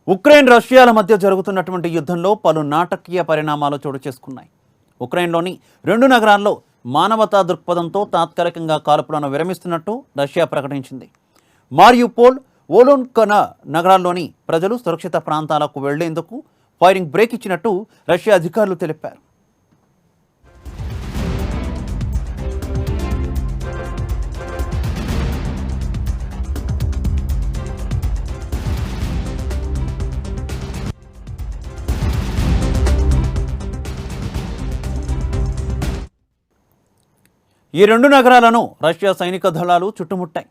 Ukraine రష్యాల మధ్య జరుగుతున్నటువంటి యుద్ధంలో పలు నాటకీయ పరిణామాలు చోటు చేసుకున్నాయి. ఉక్రెయిన్లోని 2 నగరాల్లో మానవతా దృక్పథంతో తాత్కాలికంగా కాల్పులను విరమిస్తున్నట్టు రష్యా ప్రకటించింది. మారియుపోల్, ఓలోన్కన నగరాల్లోని ప్రజలు సురక్షిత ప్రాంతాలకు వెళ్లేందుకు ఫైరింగ్ బ్రేక్ ఇచ్చినట్టు రష్యా అధికారులు తెలిపారు. ఈ 2 నగరాలను రష్యా సైనిక దళాలు చుట్టుముట్టాయి.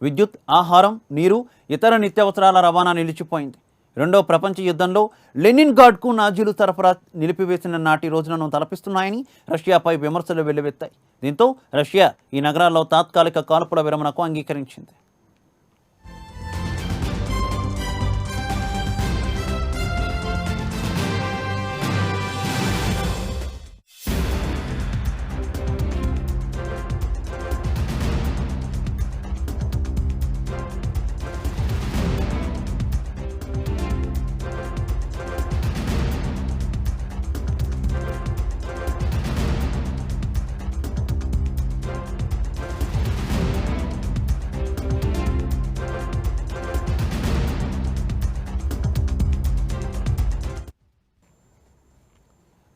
విద్యుత్, ఆహారం, నీరు, ఇతర నిత్యావసరాల రవాణా నిలిచిపోయింది. రెండో ప్రపంచ యుద్ధంలో లెనిన్గ్రాడ్కు నాజీలు సరఫరా నిలిపివేసిన నాటి రోజులను తలపిస్తున్నాయని రష్యాపై విమర్శలు వెల్లువెత్తాయి. దీంతో రష్యా ఈ నగరాల్లో తాత్కాలిక కాల్పుల విరమణకు అంగీకరించింది.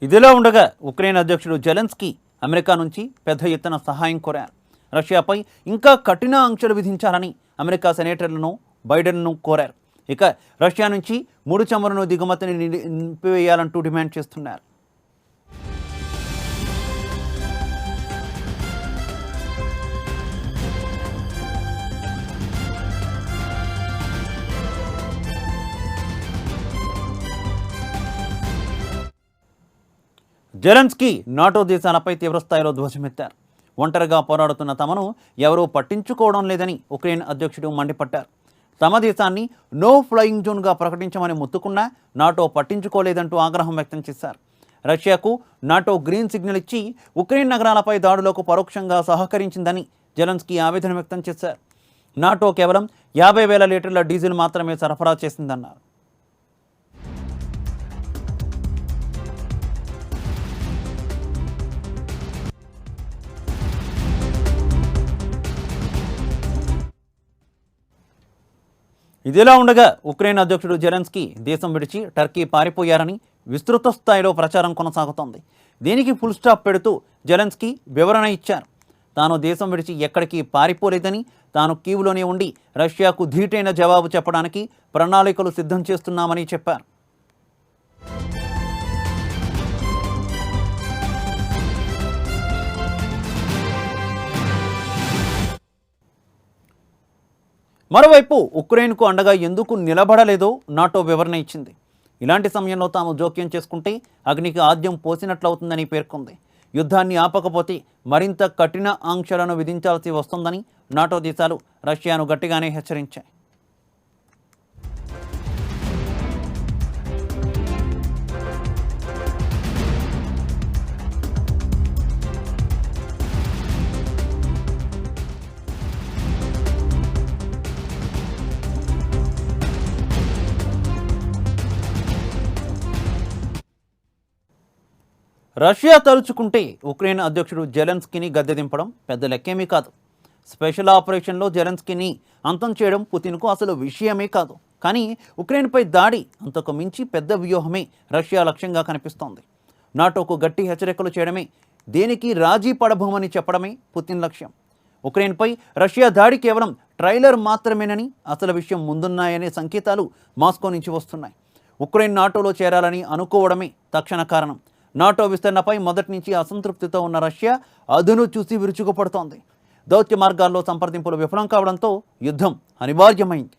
ఇదిలా ఉండగా ఉక్రెయిన్ అధ్యక్షుడు జెలెన్స్కీ అమెరికా నుంచి పెద్ద ఎత్తున సహాయం కోరారు. రష్యాపై ఇంకా కఠిన ఆంక్షలు విధించాలని అమెరికా సెనేటర్లను బైడెన్ను కోరారు. ఇక రష్యా నుంచి ముడి చమురును దిగుమతిని నిలిపివేయాలంటూ డిమాండ్ చేస్తున్నారు. జెలెన్స్కీ నాటో దేశాలపై తీవ్రస్థాయిలో ధ్వజమెత్తారు. ఒంటరిగా పోరాడుతున్న తమను ఎవరూ పట్టించుకోవడం లేదని ఉక్రెయిన్ అధ్యక్షుడు మండిపడ్డారు. తమ దేశాన్ని నో ఫ్లయింగ్ జోన్గా ప్రకటించమని మొత్తుకున్నా నాటో పట్టించుకోలేదంటూ ఆగ్రహం వ్యక్తం చేశారు. రష్యాకు నాటో గ్రీన్ సిగ్నల్ ఇచ్చి ఉక్రెయిన్ నగరాలపై దాడులకు పరోక్షంగా సహకరించిందని జెలెన్స్కీ ఆవేదన వ్యక్తం చేశారు. నాటో కేవలం 50,000 లీటర్ల డీజిల్ మాత్రమే సరఫరా చేసిందన్నారు. ఇదిలా ఉండగా ఉక్రెయిన్ అధ్యక్షుడు జెలెన్స్కీ దేశం విడిచి టర్కీ పారిపోయారని విస్తృత స్థాయిలో ప్రచారం కొనసాగుతోంది. దీనికి ఫుల్ స్టాప్ పెడుతూ జెలెన్స్కీ వివరణ ఇచ్చారు. తాను దేశం విడిచి ఎక్కడికి పారిపోలేదని, తాను కీవ్లోనే ఉండి రష్యాకు ధీటైన జవాబు చెప్పడానికి ప్రణాళికలు సిద్ధం చేస్తున్నామని చెప్పారు. మరోవైపు ఉక్రెయిన్కు అండగా ఎందుకు నిలబడలేదో నాటో వివరణ ఇచ్చింది. ఇలాంటి సమయంలో తాము జోక్యం చేసుకుంటే అగ్నికి ఆద్యం పోసినట్లవుతుందని పేర్కొంది. యుద్ధాన్ని ఆపకపోతే మరింత కఠిన ఆంక్షలను విధించాల్సి వస్తుందని నాటో దేశాలు రష్యాను గట్టిగానే హెచ్చరించాయి. రష్యా తలుచుకుంటే ఉక్రెయిన్ అధ్యక్షుడు జెలెన్స్కీని గద్దె దింపడం పెద్ద లెక్కేమీ కాదు. స్పెషల్ ఆపరేషన్లో జెలెన్స్కీని అంతం చేయడం పుతిన్కు అసలు విషయమే కాదు. కానీ ఉక్రెయిన్పై దాడి అంతకు మించి పెద్ద వ్యూహమే రష్యా లక్ష్యంగా కనిపిస్తోంది. నాటోకు గట్టి హెచ్చరికలు చేయడమే, దేనికి రాజీ పడబోమని చెప్పడమే పుతిన్ లక్ష్యం. ఉక్రెయిన్పై రష్యా దాడి కేవలం ట్రైలర్ మాత్రమేనని, అసలు విషయం ముందున్నాయనే సంకేతాలు మాస్కో నుంచి వస్తున్నాయి. ఉక్రెయిన్ నాటోలో చేరాలని అనుకోవడమే తక్షణ కారణం. నాటో విస్తరణపై మొదటి నుంచి అసంతృప్తితో ఉన్న రష్యా అదును చూసి విరుచుకుపడుతోంది. దౌత్య మార్గాల్లో సంప్రదింపులు విఫలం కావడంతో యుద్ధం అనివార్యమైంది.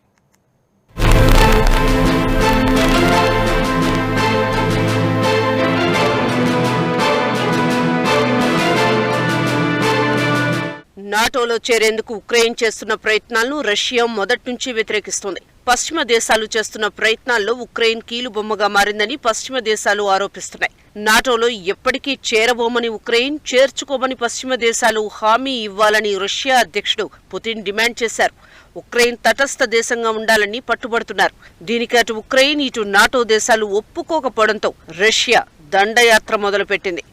నాటోలో చేరేందుకు ఉక్రెయిన్ చేస్తున్న ప్రయత్నాలను రష్యా మొదటి నుంచి వ్యతిరేకిస్తోంది. పశ్చిమ దేశాలు చేస్తున్న ప్రయత్నాల్లో ఉక్రెయిన్ కీలుబొమ్మగా మారిందని పశ్చిమ దేశాలు ఆరోపిస్తున్నాయి. నాటోలో ఎప్పటికీ చేరబోమని ఉక్రెయిన్, చేర్చుకోమని పశ్చిమ దేశాలు హామీ ఇవ్వాలని రష్యా అధ్యక్షుడు పుతిన్ డిమాండ్ చేశారు. ఉక్రెయిన్ తటస్థ దేశంగా ఉండాలని పట్టుబడుతున్నారు. దీనికి అటు ఉక్రెయిన్, ఇటు నాటో దేశాలు ఒప్పుకోకపోవడంతో రష్యా దండయాత్ర మొదలుపెట్టింది.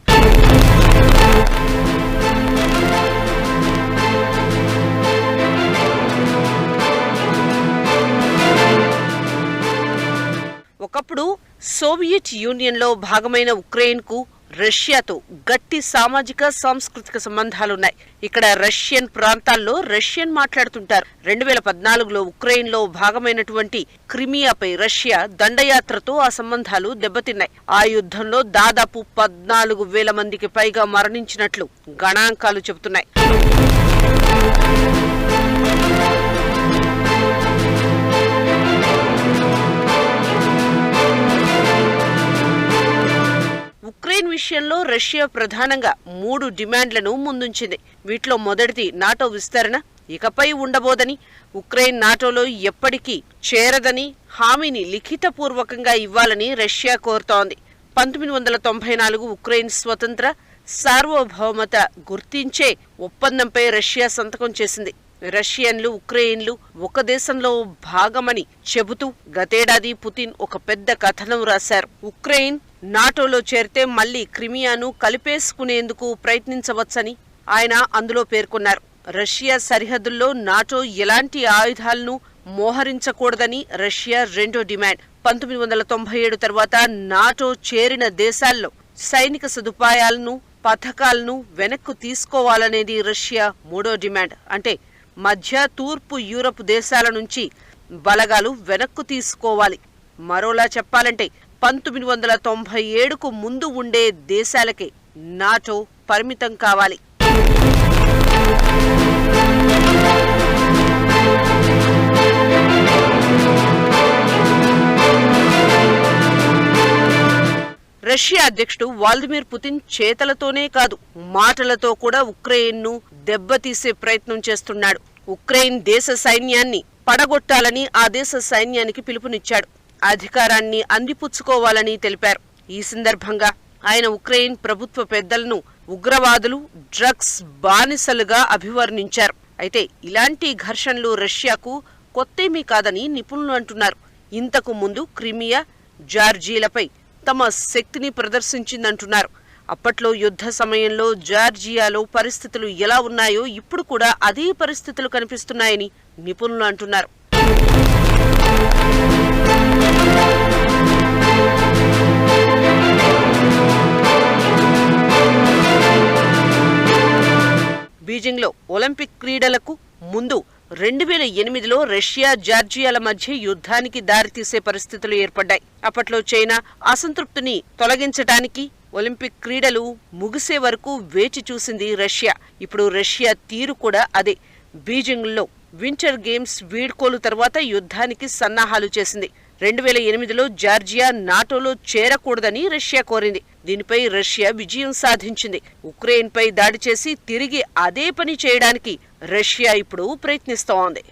ఒకప్పుడు సోవియట్ యూనియన్లో భాగమైన ఉక్రెయిన్కు రష్యాతో గట్టి సామాజిక సాంస్కృతిక సంబంధాలున్నాయి. ఇక్కడ రష్యన్ ప్రాంతాల్లో రష్యన్ మాట్లాడుతుంటారు. 2014లో ఉక్రెయిన్లో భాగమైనటువంటి క్రిమియాపై రష్యా దండయాత్రతో ఆ సంబంధాలు దెబ్బతిన్నాయి. ఆ యుద్ధంలో దాదాపు 14,000 మందికి పైగా మరణించినట్లు గణాంకాలు చెబుతున్నాయి. ఉక్రెయిన్ విషయంలో రష్యా ప్రధానంగా 3 డిమాండ్లను ముందుంచింది. వీటిలో మొదటిది నాటో విస్తరణ ఇకపై ఉండబోదని, ఉక్రెయిన్ నాటోలో ఎప్పటికీ చేరదని హామీని లిఖితపూర్వకంగా ఇవ్వాలని రష్యా కోరుతోంది. 1994 ఉక్రెయిన్ స్వతంత్ర సార్వభౌమత గుర్తించే ఒప్పందంపై రష్యా సంతకం చేసింది. రష్యన్లు, ఉక్రెయిన్లు ఒక దేశంలో భాగమని చెబుతూ గతేడాది పుతిన్ ఒక పెద్ద కథనం రాశారు. ఉక్రెయిన్ నాటోలో చేరితే మళ్లీ క్రిమియాను కలిపేసుకునేందుకు ప్రయత్నించవచ్చని ఆయన అందులో పేర్కొన్నారు. రష్యా సరిహద్దుల్లో నాటో ఎలాంటి ఆయుధాలను మోహరించకూడదని రష్యా రెండో డిమాండ్. 1997 తర్వాత నాటో చేరిన దేశాల్లో సైనిక సదుపాయాలను, పథకాలను వెనక్కు తీసుకోవాలనేది రష్యా మూడో డిమాండ్. అంటే మధ్య తూర్పు యూరప్ దేశాల నుంచి బలగాలు వెనక్కు తీసుకోవాలి. మరోలా చెప్పాలంటే 1997కు ముందు ఉండే దేశాలకే నాటో పరిమితం కావాలి. రష్యా అధ్యక్షుడు వ్లాదిమిర్ పుతిన్ చేతలతోనే కాదు, మాటలతో కూడా ఉక్రెయిన్ను దెబ్బతీసే ప్రయత్నం చేస్తున్నాడు. ఉక్రెయిన్ దేశ సైన్యాన్ని పడగొట్టాలని ఆ దేశ సైన్యానికి పిలుపునిచ్చాడు. అధికారాన్ని అందిపుచ్చుకోవాలని తెలిపారు. ఈ సందర్భంగా ఆయన ఉక్రెయిన్ ప్రభుత్వ పెద్దలను ఉగ్రవాదులు, డ్రగ్స్ బానిసలుగా అభివర్ణించారు. అయితే ఇలాంటి ఘర్షణలు రష్యాకు కొత్తేమీ కాదని నిపుణులు అంటున్నారు. ఇంతకు ముందు క్రిమియా, జార్జియాలపై తమ శక్తిని ప్రదర్శించిందంటున్నారు. అప్పట్లో యుద్ధ సమయంలో జార్జియాలో పరిస్థితులు ఎలా ఉన్నాయో ఇప్పుడు కూడా అదే పరిస్థితులు కనిపిస్తున్నాయని నిపుణులు అంటున్నారు. బీజింగ్లో ఒలింపిక్ క్రీడలకు ముందు 2008లో రష్యా, జార్జియాల మధ్య యుద్ధానికి దారితీసే పరిస్థితులు ఏర్పడ్డాయి. అప్పట్లో చైనా అసంతృప్తిని తొలగించడానికి ఒలింపిక్ క్రీడలు ముగిసే వరకు వేచి చూసింది రష్యా. ఇప్పుడు రష్యా తీరు కూడా అదే. బీజింగ్లో వింటర్ గేమ్స్ వీడ్కోలు తర్వాత యుద్ధానికి సన్నాహాలు చేసింది. 2008లో జార్జియా నాటోలో చేరకూడదని రష్యా కోరింది. దీనిపై రష్యా విజయం సాధించింది. ఉక్రెయిన్పై దాడి చేసి తిరిగి అదే పని చేయడానికి రష్యా ఇప్పుడు ప్రయత్నిస్తోంది.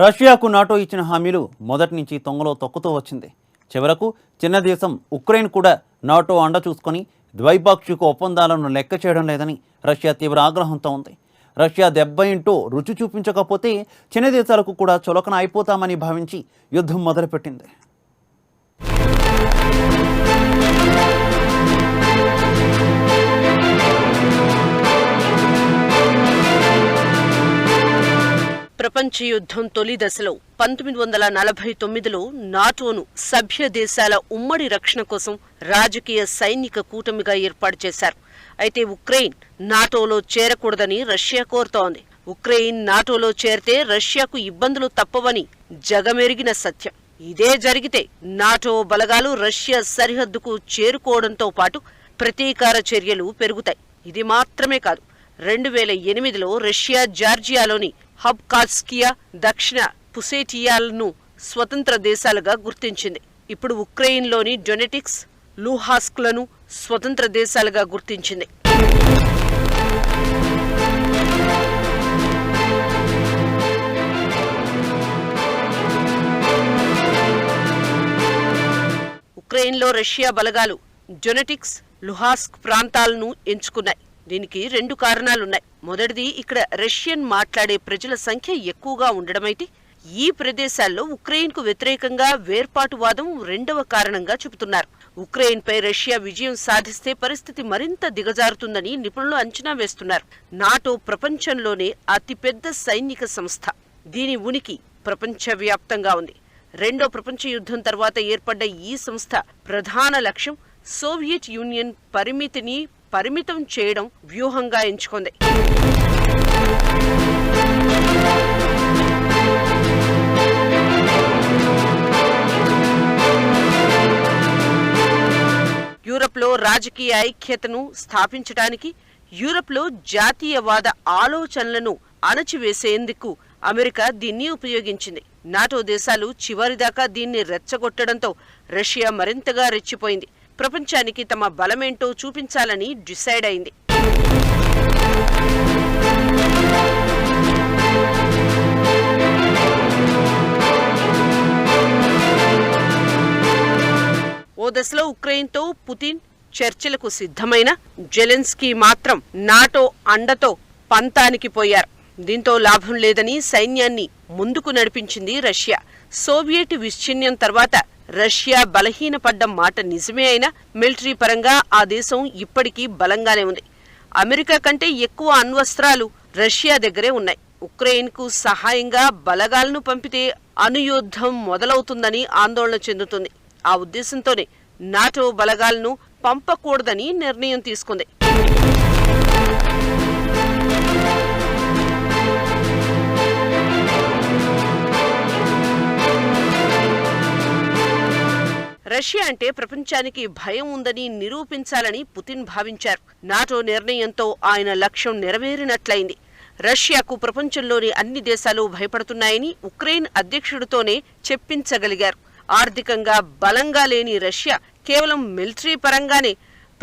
రష్యాకు నాటో ఇచ్చిన హామీలు మొదటి నుంచి తొంగలో తొక్కుతూ వచ్చింది. చివరకు చిన్న దేశం ఉక్రెయిన్ కూడా నాటో అండ చూసుకొని ద్వైపాక్షిక ఒప్పందాలను లెక్క చేయడం లేదని రష్యా తీవ్ర ఆగ్రహంతో ఉంది. రష్యా దెబ్బ ఏంటో రుచి చూపించకపోతే చిన్న దేశాలకు కూడా చులకన అయిపోతామని భావించి యుద్ధం మొదలుపెట్టింది. ప్రపంచ యుద్ధం తొలి దశలో 1949లో నాటోను సభ్య దేశాల ఉమ్మడి రక్షణ కోసం రాజకీయ సైనిక కూటమిగా ఏర్పాటు చేశారు. అయితే ఉక్రెయిన్ నాటోలో చేరకూడదని రష్యా కోరుతోంది. ఉక్రెయిన్ నాటోలో చేరితే రష్యాకు ఇబ్బందులు తప్పవని జగమెరిగిన సత్యం. ఇదే జరిగితే నాటో బలగాలు రష్యా సరిహద్దుకు చేరుకోవడంతో పాటు ప్రతీకార చర్యలు పెరుగుతాయి. ఇది మాత్రమే కాదు, 2008లో రష్యా జార్జియాలోని హబ్కార్స్కియా, దక్షిణ పుసేటియాలను స్వతంత్ర దేశాలుగా గుర్తించింది. ఇప్పుడు ఉక్రెయిన్లోని డొనెటిక్స్, లుహాన్స్క్లను స్వతంత్ర దేశాలుగా గుర్తించింది. ఉక్రెయిన్లో రష్యా బలగాలు డొనెట్స్క్, లుహాన్స్క్ ప్రాంతాలను ఎంచుకున్నాయి. దీనికి 2 కారణాలున్నాయి. మొదటిది, ఇక్కడ రష్యన్ మాట్లాడే ప్రజల సంఖ్య ఎక్కువగా ఉండడమైతే ఈ ప్రదేశాల్లో ఉక్రెయిన్కు వ్యతిరేకంగా వేర్పాటువాదం రెండవ కారణంగా చెబుతున్నారు. ఉక్రెయిన్పై రష్యా విజయం సాధిస్తే పరిస్థితి మరింత దిగజారుతుందని నిపుణులు అంచనా వేస్తున్నారు. నాటో ప్రపంచంలోనే అతిపెద్ద సైనిక సంస్థ. దీని ఉనికి ప్రపంచవ్యాప్తంగా ఉంది. రెండో ప్రపంచ యుద్ధం తర్వాత ఏర్పడ్డ ఈ సంస్థ ప్రధాన లక్ష్యం సోవియట్ యూనియన్ పరిమితిని పరిమితం చేయడం వ్యూహంగా ఎంచుకుంది. యూరప్లో రాజకీయ ఐక్యతను స్థాపించడానికి, యూరప్లో జాతీయవాద ఆలోచనలను అణచివేసేందుకు అమెరికా దీన్ని ఉపయోగించింది. నాటో దేశాలు చివరిదాకా దీన్ని రెచ్చగొట్టడంతో రష్యా మరింతగా రెచ్చిపోయింది. ప్రపంచానికి తమ బలమేంటో చూపించాలని డిసైడ్ అయింది. ఓ దశలో ఉక్రెయిన్తో పుతిన్ చర్చలకు సిద్ధమైన జెలెన్స్కీ మాత్రం నాటో అండతో పంతానికి పోయారు. దీంతో లాభం లేదని సైన్యాన్ని ముందుకు నడిపించింది రష్యా. సోవియట్ విచ్ఛిన్నం తర్వాత రష్యా బలహీనపడ్డ మాట నిజమే అయినా మిలిటరీ పరంగా ఆ దేశం ఇప్పటికీ బలంగానే ఉంది. అమెరికా కంటే ఎక్కువ అణ్వస్త్రాలు రష్యా దగ్గరే ఉన్నాయి. ఉక్రెయిన్కు సహాయంగా బలగాలను పంపితే అణుయుద్ధం మొదలవుతుందని ఆందోళన చెందుతుంది. ఆ ఉద్దేశంతోనే నాటో బలగాలను పంపకూడదని నిర్ణయం తీసుకుంది. రష్యా అంటే ప్రపంచానికి భయం ఉందని నిరూపించాలని పుతిన్ భావించారు. నాటో నిర్ణయంతో ఆయన లక్ష్యం నెరవేరినట్లయింది. రష్యాకు ప్రపంచంలోని అన్ని దేశాలు భయపడుతున్నాయని ఉక్రెయిన్ అధ్యక్షుడితోనే చెప్పించగలిగారు. ఆర్థికంగా బలంగా లేని రష్యా కేవలం మిలిటరీ పరంగానే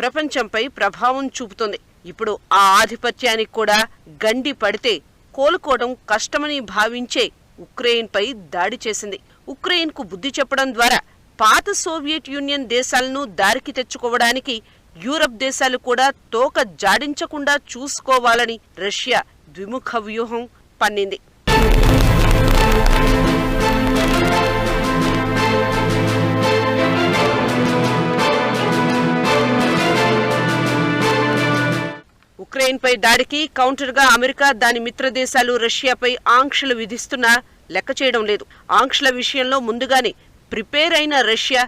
ప్రపంచంపై ప్రభావం చూపుతుంది. ఇప్పుడు ఆ ఆధిపత్యానికి కూడా గండి పడితే కోలుకోవడం కష్టమని భావించే ఉక్రెయిన్పై దాడి చేసింది. ఉక్రెయిన్కు బుద్ధి చెప్పడం ద్వారా పాత సోవియట్ యూనియన్ దేశాలను దారికి తెచ్చుకోవడానికి యూరప్ దేశాలు కూడా తోక జాడించకుండా చూసుకోవాలని రష్యా ద్విముఖ వ్యూహం పన్నింది. ఉక్రెయిన్పై దాడికి కౌంటర్గా అమెరికా, దాని మిత్ర దేశాలు రష్యాపై ఆంక్షలు విధిస్తున్నా లెక్క చేయడం లేదు. ఆంక్షల విషయంలో ముందుగానే ప్రిపేర్ అయిన రష్యా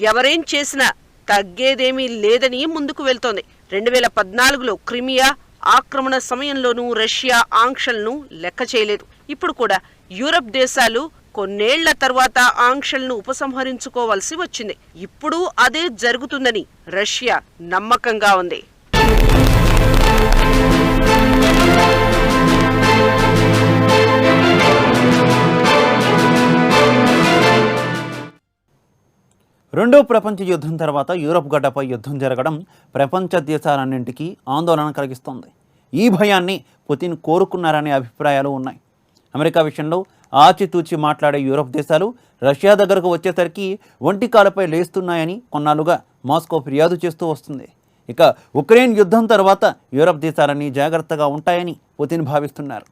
ఎవరేం చేసినా తగ్గేదేమీ లేదని ముందుకు వెళ్తోంది. 2014లో క్రిమియా ఆక్రమణ సమయంలోనూ రష్యా ఆంక్షలను లెక్క చేయలేదు. ఇప్పుడు కూడా యూరప్ దేశాలు కొన్నేళ్ల తర్వాత ఆంక్షలను ఉపసంహరించుకోవాల్సి వచ్చింది. ఇప్పుడు అదే జరుగుతుందని రష్యా నమ్మకంగా ఉంది. రెండో ప్రపంచ యుద్ధం తర్వాత యూరప్ గడ్డపై యుద్ధం జరగడం ప్రపంచ దేశాలన్నింటికీ ఆందోళన కలిగిస్తోంది. ఈ భయాన్ని పుతిన్ కోరుకున్నారనే అభిప్రాయాలు ఉన్నాయి. అమెరికా విషయంలో ఆచితూచి మాట్లాడే యూరప్ దేశాలు రష్యా దగ్గరకు వచ్చేసరికి ఒంటికాలపై లేస్తున్నాయని కొన్నాళ్ళుగా మాస్కో ఫిర్యాదు చేస్తూ వస్తుంది. ఇక ఉక్రెయిన్ యుద్ధం తర్వాత యూరప్ దేశాలన్నీ జాగ్రత్తగా ఉంటాయని పుతిన్ భావిస్తున్నారు.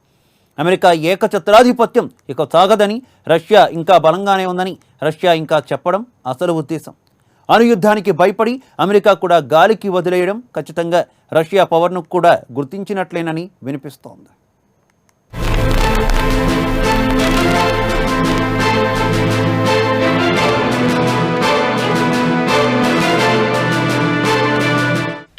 అమెరికా ఏకఛత్రాధిపత్యం ఇక సాగదని, రష్యా ఇంకా బలంగానే ఉందని రష్యా ఇంకా చెప్పడం అసలు ఉద్దేశం. అణుయుద్ధానికి భయపడి అమెరికా కూడా గాలికి వదిలేయడం ఖచ్చితంగా రష్యా పవర్ను కూడా గుర్తించినట్లేనని వినిపిస్తోంది.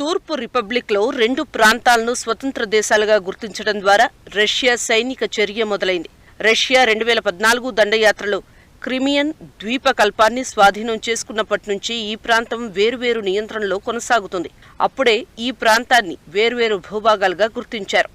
తూర్పు రిపబ్లిక్లో 2 ప్రాంతాలను స్వతంత్ర దేశాలుగా గుర్తించడం ద్వారా రష్యా సైనిక చర్య మొదలైంది. రష్యా 2014 దండయాత్రలో క్రిమియన్ ద్వీపకల్పాన్ని స్వాధీనం చేసుకున్నప్పటి నుంచి ఈ ప్రాంతం వేరువేరు నియంత్రణలో కొనసాగుతుంది. అప్పుడే ఈ ప్రాంతాన్ని వేర్వేరు భూభాగాలుగా గుర్తించారు.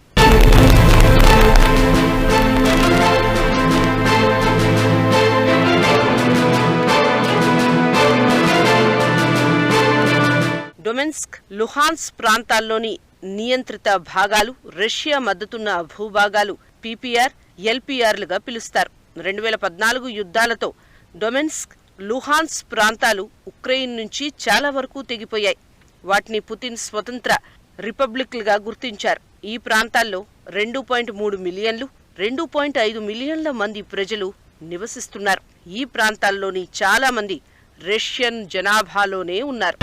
డొమెన్స్క్, లుహాన్స్క్ ప్రాంతాల్లోని నియంత్రిత భాగాలు, రష్యా మద్దతున్న భూభాగాలు పీపీఆర్, ఎల్పీఆర్లుగా పిలుస్తారు. 2014 యుద్ధాలతో డొమెన్స్క్, లుహాన్స్క్ ప్రాంతాలు ఉక్రెయిన్ నుంచి చాలా వరకు తెగిపోయాయి. వాటిని పుతిన్ స్వతంత్ర రిపబ్లిక్లుగా గుర్తించారు. ఈ ప్రాంతాల్లో 2.3 మిలియన్లు, 2.5 మిలియన్ల మంది ప్రజలు నివసిస్తున్నారు. ఈ ప్రాంతాల్లోని చాలా మంది రష్యన్ జనాభాలోనే ఉన్నారు.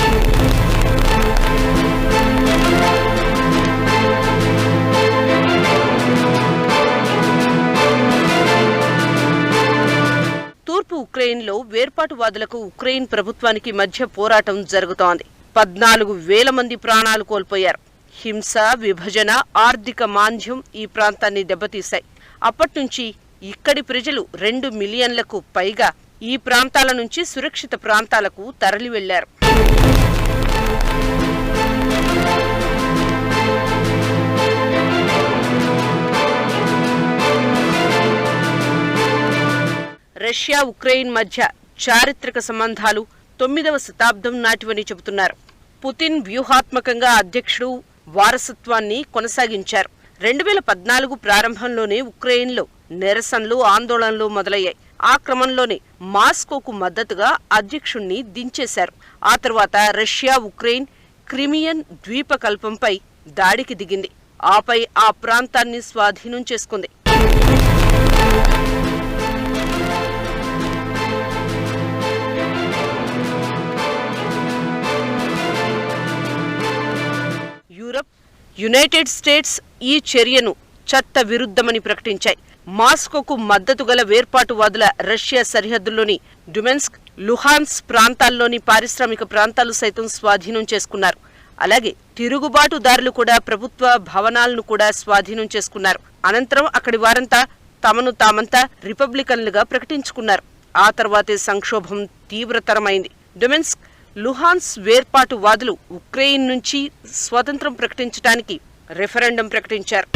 తూర్పు ఉక్రెయిన్లో వేర్పాటువాదులకు ఉక్రెయిన్ ప్రభుత్వానికి మధ్య పోరాటం జరుగుతోంది. 14,000 మంది ప్రాణాలు కోల్పోయారు. హింస, విభజన, ఆర్థిక మాంద్యం ఈ ప్రాంతాన్ని దెబ్బతీశాయి. అప్పట్నుంచి ఇక్కడి ప్రజలు 2 మిలియన్లకు పైగా ఈ ప్రాంతాల నుంచి సురక్షిత ప్రాంతాలకు తరలి వెళ్లారు. రష్యా, ఉక్రెయిన్ మధ్య చారిత్రక సంబంధాలు 9వ శతాబ్దం నాటివని చెబుతున్నారు. పుతిన్ వ్యూహాత్మకంగా అధ్యక్షుడు వారసత్వాన్ని కొనసాగించారు. 2014 ప్రారంభంలోనే ఉక్రెయిన్లో నిరసనలు, ఆందోళనలు మొదలయ్యాయి. ఆ క్రమంలోనే మాస్కోకు మద్దతుగా అధ్యక్షుణ్ణి దించేశారు. ఆ తర్వాత రష్యా, ఉక్రెయిన్ క్రిమియన్ ద్వీపకల్పంపై దాడికి దిగింది. ఆపై ఆ ప్రాంతాన్ని స్వాధీనం చేసుకుంది. యూరప్, యునైటెడ్ స్టేట్స్ ఈ చర్యను చట్ట విరుద్ధమని ప్రకటించాయి. మాస్కోకు మద్దతు గల వేర్పాటువాదుల రష్యా సరిహద్దుల్లోని డొమెన్స్క్, లుహాన్స్క్ ప్రాంతాల్లోని పారిశ్రామిక ప్రాంతాలు సైతం స్వాధీనం చేసుకున్నారు. అలాగే తిరుగుబాటుదారులు కూడా ప్రభుత్వ భవనాలను కూడా స్వాధీనం చేసుకున్నారు. అనంతరం అక్కడి వారంతా తమను తామంతా రిపబ్లికన్లుగా ప్రకటించుకున్నారు. ఆ తర్వాతే సంక్షోభం తీవ్రతరమైంది. డొమెన్స్క్, లుహాన్స్క్ వేర్పాటువాదులు ఉక్రెయిన్ నుంచి స్వతంత్రం ప్రకటించడానికి రెఫరెండం ప్రకటించారు.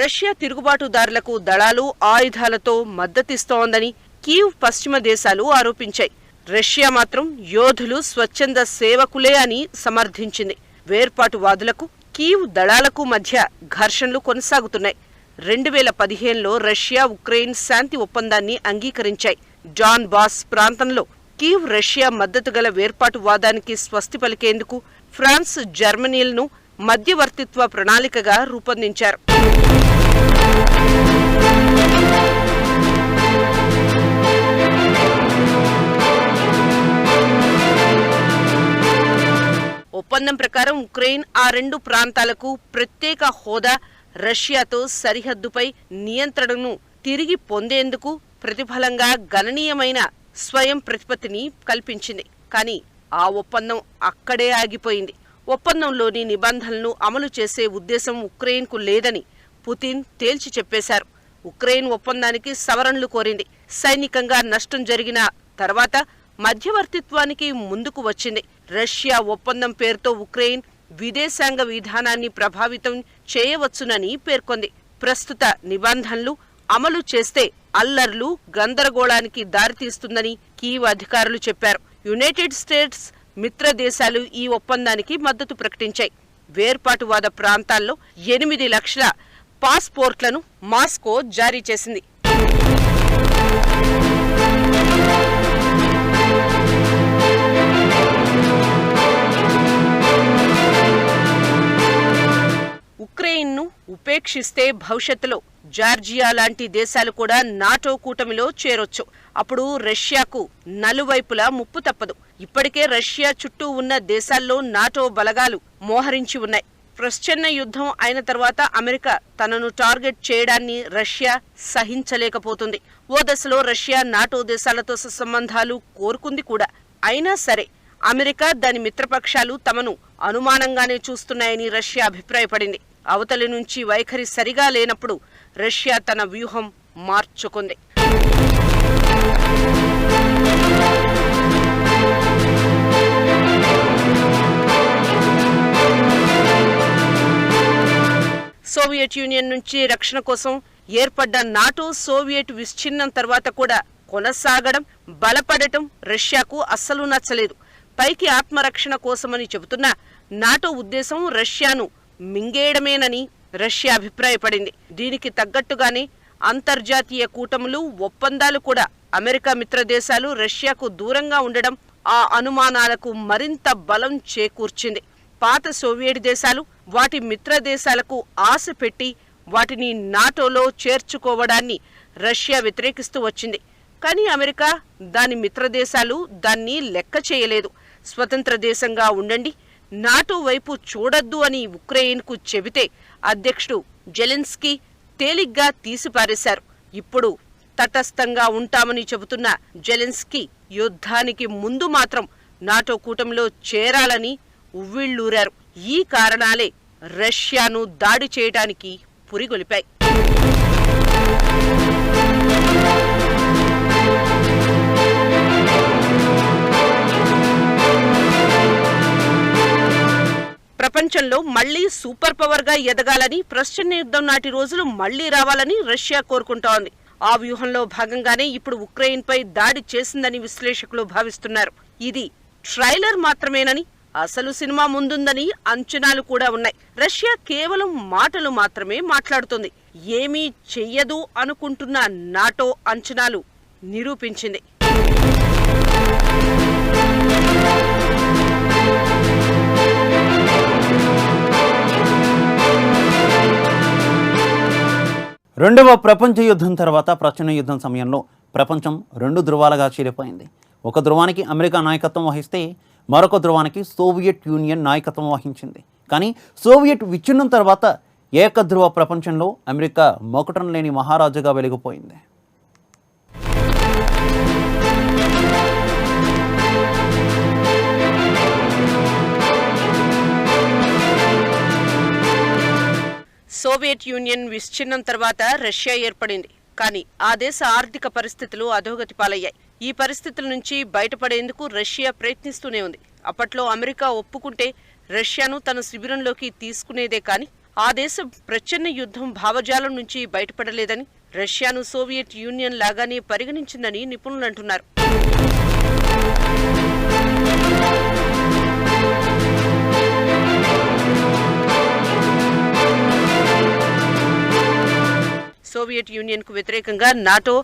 రష్యా తిరుగుబాటుదారులకు దళాలు, ఆయుధాలతో మద్దతిస్తోందని కీవ్, పశ్చిమ దేశాలు ఆరోపించాయి. రష్యా మాత్రం యోధులు స్వచ్ఛంద సేవకులే అని సమర్థించింది. వేర్పాటువాదులకు, కీవ్ దళాలకు మధ్య ఘర్షణలు కొనసాగుతున్నాయి. 2015లో రష్యా, ఉక్రెయిన్ శాంతి ఒప్పందాన్ని అంగీకరించాయి. డాన్ బాస్ ప్రాంతంలో కీవ్ రష్యా మద్దతు గల వేర్పాటువాదానికి స్వస్తి పలికేందుకు ఫ్రాన్స్, జర్మనీలను మధ్యవర్తిత్వ ప్రణాళికగా రూపొందించారు. ఒప్పందం ప్రకారం ఉక్రెయిన్ ఆ 2 ప్రాంతాలకు ప్రత్యేక హోదా, రష్యాతో సరిహద్దుపై నియంత్రణను తిరిగి పొందేందుకు ప్రతిఫలంగా గణనీయమైన స్వయం ప్రతిపత్తిని కల్పించింది. కానీ ఆ ఒప్పందం అక్కడే ఆగిపోయింది. ఒప్పందంలోని నిబంధనలను అమలు చేసే ఉద్దేశం ఉక్రెయిన్కు లేదని పుతిన్ తేల్చి చెప్పేశారు. ఉక్రెయిన్ ఒప్పందానికి సవరణలు కోరింది. సైనికంగా నష్టం జరిగిన తర్వాత మధ్యవర్తిత్వానికి ముందుకు వచ్చింది. రష్యా ఒప్పందం పేరుతో ఉక్రెయిన్ విదేశాంగ విధానాన్ని ప్రభావితం చేయవచ్చునని పేర్కొంది. ప్రస్తుత నిబంధనలు అమలు చేస్తే అల్లర్లు, గందరగోళానికి దారితీస్తుందని కీవ్ అధికారులు చెప్పారు. యునైటెడ్ స్టేట్స్ మిత్ర దేశాలు ఈ ఒప్పందానికి మద్దతు ప్రకటించాయి. వేర్పాటువాద ప్రాంతాల్లో 8 లక్షల పాస్పోర్ట్లను మాస్కో జారీ చేసింది. ఉక్రెయిన్ను ఉపేక్షిస్తే భవిష్యత్తులో జార్జియా లాంటి దేశాలు కూడా నాటో కూటమిలో చేరొచ్చు. అప్పుడు రష్యాకు నలువైపులా ముప్పు తప్పదు. ఇప్పటికే రష్యా చుట్టూ ఉన్న దేశాల్లో నాటో బలగాలు మోహరించి ఉన్నాయి. ప్రచ్ఛన్న యుద్ధం అయిన తర్వాత అమెరికా తనను టార్గెట్ చేయడాన్ని రష్యా సహించలేకపోతుంది. ఓ దశలో రష్యా నాటో దేశాలతో సంబంధాలు కోరుకుంది కూడా. అయినా సరే అమెరికా, దాని మిత్రపక్షాలు తమను అనుమానంగానే చూస్తున్నాయని రష్యా అభిప్రాయపడింది. అవతలి నుంచి వైఖరి సరిగా లేనప్పుడు రష్యా తన వ్యూహం మార్చుకుంది. సోవియట్ యూనియన్ నుంచి రక్షణ కోసం ఏర్పడ్డ నాటో సోవియట్ విచ్ఛిన్నం తర్వాత కూడా కొనసాగడం, బలపడటం రష్యాకు అస్సలు నచ్చలేదు. పైకి ఆత్మరక్షణ కోసమని చెబుతున్నా నాటో ఉద్దేశం రష్యాను మింగేయడమేనని రష్యా అభిప్రాయపడింది. దీనికి తగ్గట్టుగానే అంతర్జాతీయ కూటములు, ఒప్పందాలు కూడా అమెరికా మిత్రదేశాలు రష్యాకు దూరంగా ఉండడం ఆ అనుమానాలకు మరింత బలం చేకూర్చింది. పాత సోవియట్ దేశాలు వాటి మిత్ర దేశాలకు ఆశ పెట్టి వాటిని నాటోలో చేర్చుకోవడాన్ని రష్యా వ్యతిరేకిస్తూ వచ్చింది. కానీ అమెరికా, దాని మిత్రదేశాలు దాన్ని లెక్క చేయలేదు. స్వతంత్ర దేశంగా ఉండండి, నాటో వైపు చూడొద్దు అని ఉక్రెయిన్కు చెబితే అధ్యక్షుడు జెలెన్స్కీ తేలిగ్గా తీసిపారేశారు. ఇప్పుడు తటస్థంగా ఉంటామని చెబుతున్న జెలెన్స్కీ యుద్ధానికి ముందు మాత్రం నాటో కూటమిలో చేరాలని ఉవ్విళ్లూరారు. ఈ కారణాలే రష్యాను దాడి చేయడానికి పురిగొలిపాయి. ప్రపంచంలో మళ్లీ సూపర్ పవర్ గా ఎదగాలని, ప్రశ్న యుద్ధం నాటి రోజులు మళ్లీ రావాలని రష్యా కోరుకుంటోంది. ఆ వ్యూహంలో భాగంగానే ఇప్పుడు ఉక్రెయిన్ పై దాడి చేసిందని విశ్లేషకులు భావిస్తున్నారు. ఇది ట్రైలర్ మాత్రమేనని, అసలు సినిమా ముందుందని అంచనాలు కూడా ఉన్నాయి. రష్యా కేవలం మాటలు మాత్రమే మాట్లాడుతుంది. ఏమీ చెయ్యదు అనుకుంటున్న నాటో అంచనాలు నిరూపించింది. రెండవ ప్రపంచ యుద్ధం తర్వాత ప్రచన్న యుద్ధం సమయంలో ప్రపంచం రెండు ధృవాలుగా చీలిపోయింది. ఒక ధృవానికి అమెరికా నాయకత్వం వహిస్తే మరొక ధృవానికి సోవియట్ యూనియన్ నాయకత్వం వహించింది. కానీ సోవియట్ విచ్ఛిన్నం తర్వాత ఏకధృవ ప్రపంచంలో అమెరికా మొకటం లేని మహారాజుగా వెలిగిపోయింది. సోవియట్ యూనియన్ విచ్ఛిన్నం తర్వాత రష్యా ఏర్పడింది. కానీ ఆ దేశ ఆర్థిక పరిస్థితులు అధోగతి పాలయ్యాయి. ఈ పరిస్థితుల నుంచి బయటపడేందుకు రష్యా ప్రయత్నిస్తూనే ఉంది. అప్పట్లో అమెరికా ఒప్పుకుంటే రష్యాను తన శిబిరంలోకి తీసుకునేదే కానీ ఆ దేశం ప్రచ్ఛన్న యుద్ధం భావజాలం నుంచి బయటపడలేదని, రష్యాను సోవియట్ యూనియన్ లాగానే పరిగణించిందని నిపుణులు అంటున్నారు. సోవియట్ యూనియన్ కు వ్యతిరేకంగా నాటో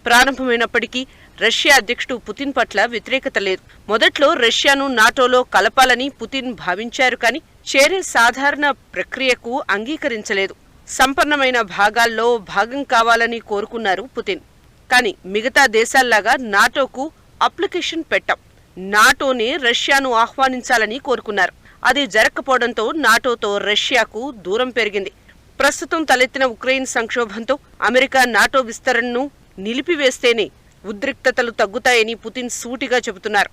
ప్రారంభమైనప్పటికీ రష్యా అధ్యక్షుడు పుతిన్ పట్ల వ్యతిరేకత లేదు. మొదట్లో రష్యాను నాటోలో కలపాలని పుతిన్ భావించారు, కానీ చేరే సాధారణ ప్రక్రియకు అంగీకరించలేదు. సంపన్నమైన భాగాల్లో భాగం కావాలని కోరుకున్నారు పుతిన్. కానీ మిగతా దేశాల్లాగా నాటోకు అప్లికేషన్ పెట్టాం, నాటోనే రష్యాను ఆహ్వానించాలని కోరుకున్నారు. అది జరగకపోవడంతో నాటోతో రష్యాకు దూరం పెరిగింది. ప్రస్తుతం తలెత్తిన ఉక్రెయిన్ సంక్షోభంతో అమెరికా నాటో విస్తరణను నిలిపివేస్తేనే ఉద్రిక్తతలు తగ్గుతాయని పుతిన్ సూటిగా చెబుతున్నారు.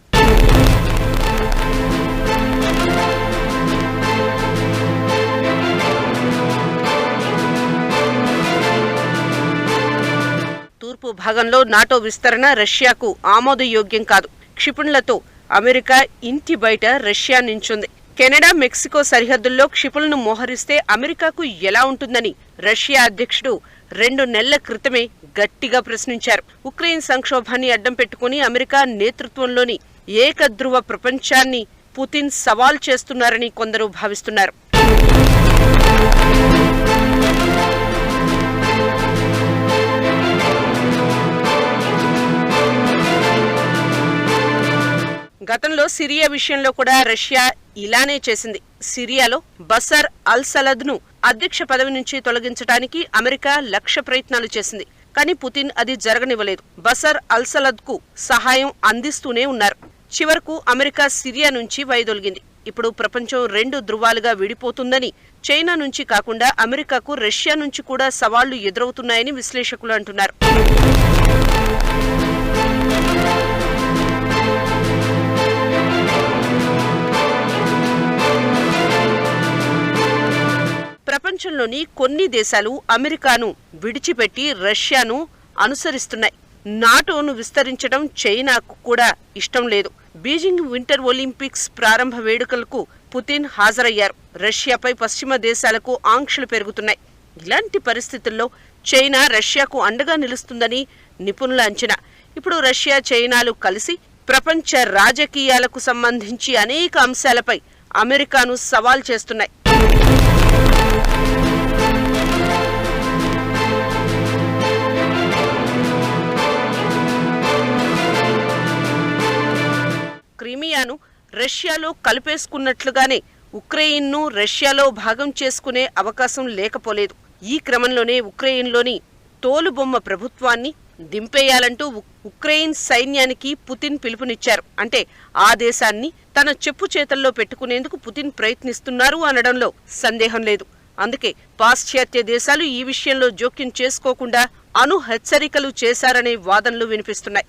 తూర్పు భాగంలో నాటో విస్తరణ రష్యాకు ఆమోదయోగ్యం కాదు. క్షిపణులతో అమెరికా ఇంటి బయట రష్యా నించుంది. కెనడా, మెక్సికో సరిహద్దుల్లో క్షిపణులను మోహరిస్తే అమెరికాకు ఎలా ఉంటుందని రష్యా అధ్యక్షుడు 2 నెలల క్రితమే గట్టిగా ప్రశ్నించారు. ఉక్రెయిన్ సంక్షోభాన్ని అడ్డం పెట్టుకుని అమెరికా నేతృత్వంలోని ఏకధృవ ప్రపంచాన్ని పుతిన్ సవాల్ చేస్తున్నారని కొందరు భావిస్తున్నారు. గతంలో సిరియా విషయంలో కూడా రష్యా ఇలానే చేసింది. సిరియాలో బషర్ అల్-అసద్ను అధ్యక్ష పదవి నుంచి తొలగించడానికి అమెరికా లక్ష్య ప్రయత్నాలు చేసింది. కానీ పుతిన్ అది జరగనివ్వలేదు. బషర్ అల్-అసద్కు సహాయం అందిస్తూనే ఉన్నారు. చివరకు అమెరికా సిరియా నుంచి వైదొలిగింది. ఇప్పుడు ప్రపంచం 2 ధృవాలుగా విడిపోతుందని, చైనా నుంచి కాకుండా అమెరికాకు రష్యా నుంచి కూడా సవాళ్లు ఎదురవుతున్నాయని విశ్లేషకులు అంటున్నారు. ప్రపంచంలోని కొన్ని దేశాలు అమెరికాను విడిచిపెట్టి రష్యాను అనుసరిస్తున్నాయి. నాటోను విస్తరించడం చైనాకు కూడా ఇష్టం లేదు. బీజింగ్ వింటర్ ఒలింపిక్స్ ప్రారంభ వేడుకలకు పుతిన్ హాజరయ్యారు. రష్యాపై పశ్చిమ దేశాలకు ఆంక్షలు పెరుగుతున్నాయి. ఇలాంటి పరిస్థితుల్లో చైనా రష్యాకు అండగా నిలుస్తుందని నిపుణుల అంచనా. ఇప్పుడు రష్యా చైనాలు కలిసి ప్రపంచ రాజకీయాలకు సంబంధించి అనేక అంశాలపై అమెరికాను సవాల్ చేస్తున్నాయి. క్రిమియాను రష్యాలో కలిపేసుకున్నట్లుగానే ఉక్రెయిన్ను రష్యాలో భాగం చేసుకునే అవకాశం లేకపోలేదు. ఈ క్రమంలోనే ఉక్రెయిన్లోని తోలుబొమ్మ ప్రభుత్వాన్ని దింపేయాలంటూ ఉక్రెయిన్ సైన్యానికి పుతిన్ పిలుపునిచ్చారు. అంటే ఆ దేశాన్ని తన చెప్పు చేతల్లో పెట్టుకునేందుకు పుతిన్ ప్రయత్నిస్తున్నారు అనడంలో సందేహం లేదు. అందుకే పాశ్చాత్య దేశాలు ఈ విషయంలో జోక్యం చేసుకోకుండా అణు హెచ్చరికలు చేశారనే వాదనలు వినిపిస్తున్నాయి.